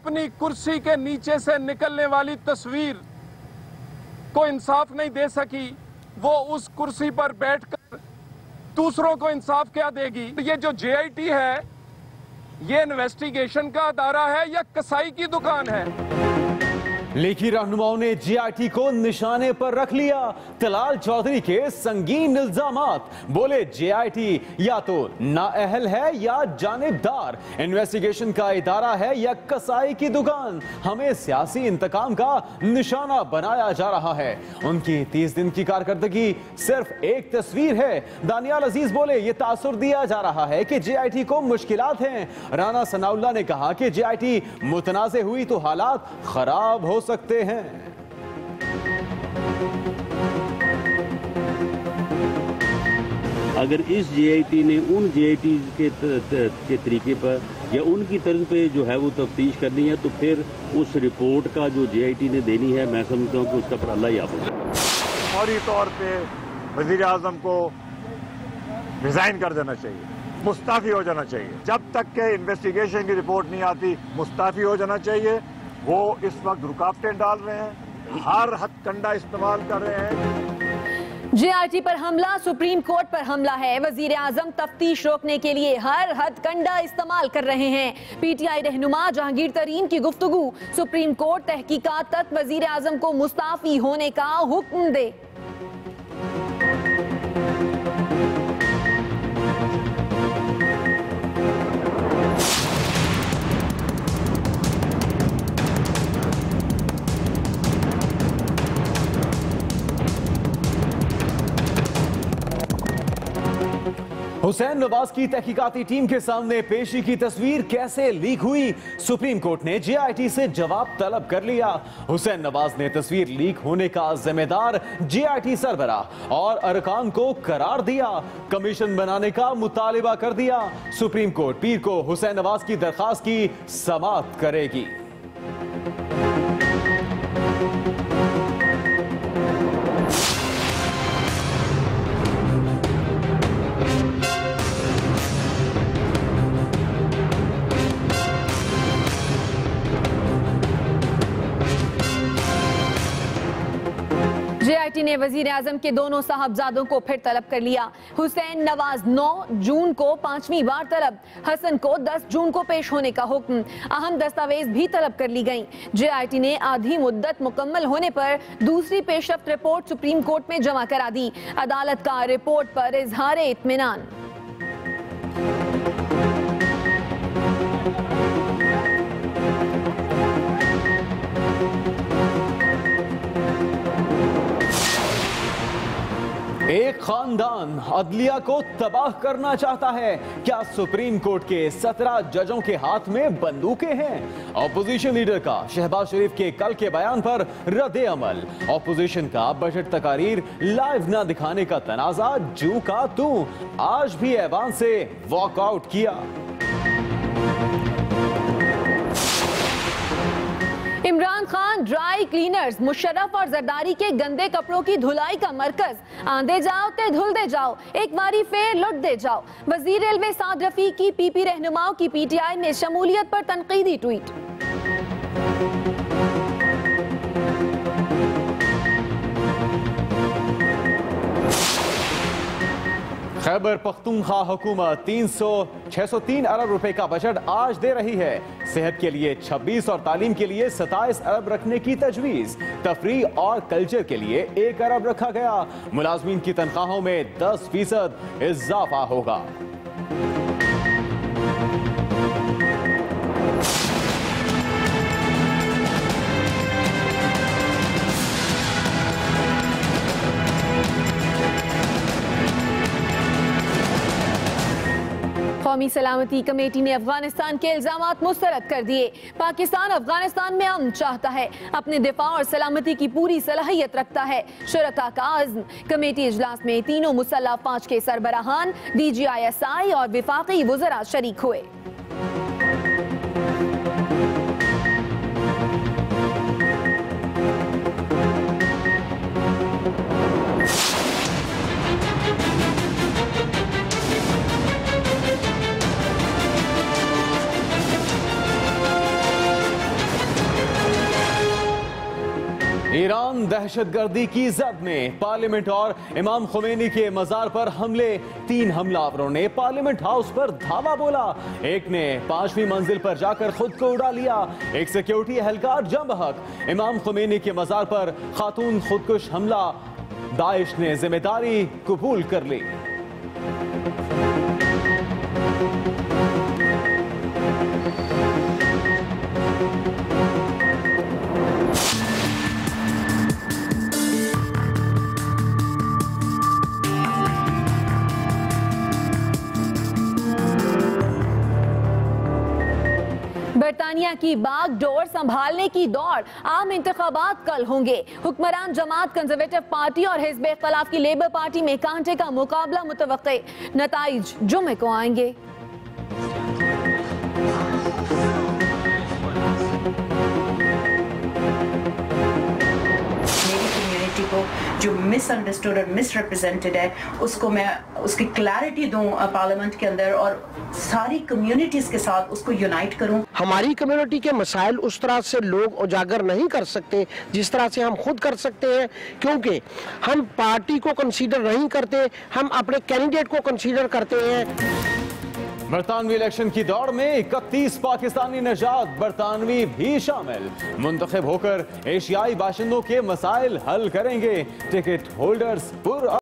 अपनी कुर्सी के नीचे से निकलने वाली तस्वीर को इंसाफ नहीं दे सकी, वो उस कुर्सी पर बैठकर दूसरों को इंसाफ क्या देगी? ये जो JIT है, ये इन्वेस्टिगेशन का अदारा है या कसाई की दुकान है? लीगी रहनुमाओं ने JIT को निशाने पर रख लिया। तलाल चौधरी के संगीन इल्जामात। बोले JIT या तो नाअहल है या जानिबदार, इन्वेस्टिगेशन का इदारा है या कसाई की दुकान। हमें सियासी इंतकाम का निशाना बनाया जा रहा है। उनकी 30 दिन की कारकर्दगी सिर्फ एक तस्वीर है। दानियाल अजीज बोले ये तासुर दिया जा रहा है कि JIT को मुश्किलात हैं। राना सनाउल्लाह ने कहा कि JIT मुतनाज़े हुई तो हालात खराब हो सकते हैं। अगर इस JIT ने उन JIT के तरीके पर या उनकी तर्ज पे जो है वो तफ्तीश करनी है, तो फिर उस रिपोर्ट का जो JIT ने देनी है, मैं समझता हूँ कि उसका पर अल्लाह याद होगा। फौरी तौर पे वजीर आजम को रिजाइन कर देना चाहिए, मुस्ताफी हो जाना चाहिए। जब तक के इन्वेस्टिगेशन की रिपोर्ट नहीं आती, मुस्ताफी हो जाना चाहिए। वो इस वक्त रुकावटें डाल रहे हैं, हर हथकंडा इस्तेमाल कर रहे हैं। JIT पर हमला, सुप्रीम कोर्ट पर हमला है। वजीर आजम तफ्तीश रोकने के लिए हर हथकंडा इस्तेमाल कर रहे हैं। PTI रहनुमा जहांगीर तरीन की गुफ्तगू, सुप्रीम कोर्ट तहकीकात तक वजीर आजम को मुस्ताफी होने का हुक्म दे। हुसैन नवाज की तहकीकाती टीम के सामने पेशी की तस्वीर कैसे लीक हुई? सुप्रीम कोर्ट ने JIT से जवाब तलब कर लिया। हुसैन नवाज ने तस्वीर लीक होने का जिम्मेदार JIT सरबराह और अरकान को करार दिया। कमीशन बनाने का मुतालिबा कर दिया। सुप्रीम कोर्ट पीर को हुसैन नवाज की दरखास्त की समाअत करेगी। JIT ने वजीर आजम के दोनों साहबजादों को फिर तलब कर लिया। हुसैन नवाज 9 जून को 5वीं बार तलब, हसन को 10 जून को पेश होने का हुक्म। अहम दस्तावेज भी तलब कर ली गई। JIT ने आधी मुद्दत मुकम्मल होने पर दूसरी पेशरफ्त रिपोर्ट सुप्रीम कोर्ट में जमा करा दी। अदालत का रिपोर्ट पर इजहार इत्मीनान। एक खानदान अदलिया को तबाह करना चाहता है। क्या सुप्रीम कोर्ट के 17 जजों के हाथ में बंदूकें हैं? ऑपोजिशन लीडर का शहबाज शरीफ के कल के बयान पर रद्द अमल। ऑपोजिशन का बजट तकारीर लाइव न दिखाने का तनाजा जू का तू। आज भी ऐवान से वॉकआउट किया। इमरान खान ड्राई क्लीनर्स, मुशर्रफ और जरदारी के गंदे कपड़ों की धुलाई का मरकज। आंदे जाओ ते धुल दे जाओ, एक बारी फेर लुट दे जाओ। वजीर रेलवे साद रफी की PP रहनुमाओं की PTI में शमूलियत पर तनकीदी ट्वीट। खैबर पख्तूनख्वा हुकूमत 603 अरब रुपए का बजट आज दे रही है। सेहत के लिए 26 और तालीम के लिए 27 अरब रखने की तजवीज। तफरीह और कल्चर के लिए 1 अरब रखा गया। मुलाजमीन की तनख्वाहों में 10% इजाफा होगा। कौमी सलामती कमेटी ने अफगानिस्तान के इल्जामात मुस्तरद कर दिए। पाकिस्तान अफगानिस्तान में अमन चाहता है, अपने दिफा और सलामती की पूरी सलाहियत रखता है। शुरका का आज़्म। कमेटी इजलास में तीनों मुसल्लह फौज के सरबराहान, DGI-SI और विफाकी वज़रा शरीक हुए। दहशतगर्दी की जद में पार्लियामेंट और इमाम खुमैनी के मजार पर हमले। 3 हमलावरों ने पार्लियामेंट हाउस पर धावा बोला। एक ने 5वीं मंजिल पर जाकर खुद को उड़ा लिया। एक सिक्योरिटी एहलकार जम बहक। इमाम खुमैनी के मजार पर खातून खुदकुश हमला। दाइश ने जिम्मेदारी कबूल कर ली। बरतानिया की बागडोर संभालने की दौड़। आम इंतखाबात कल होंगे। हुक्मरान जमात कंजर्वेटिव पार्टी और हिज़्ब इख्तिलाफ की लेबर पार्टी में कांटे का मुकाबला मुतवक्के। नताइज जुमे को आएंगे। को जो मिसअंडरस्टूड और मिसरिप्रेजेंटेड है उसको मैं उसकी क्लैरिटी दूं पार्लियामेंट के अंदर और सारी कम्युनिटीज के साथ उसको यूनाइट करूं। हमारी कम्युनिटी के मसाइल उस तरह से लोग उजागर नहीं कर सकते जिस तरह से हम खुद कर सकते हैं, क्योंकि हम पार्टी को कंसीडर नहीं करते, हम अपने कैंडिडेट को कंसीडर करते हैं। बरतानवी इलेक्शन की दौड़ में 31 पाकिस्तानी नजात, बरतानवी भी शामिल। मुंतखब होकर एशियाई बाशिंदों के मसाइल हल करेंगे। टिकट होल्डर्स पुर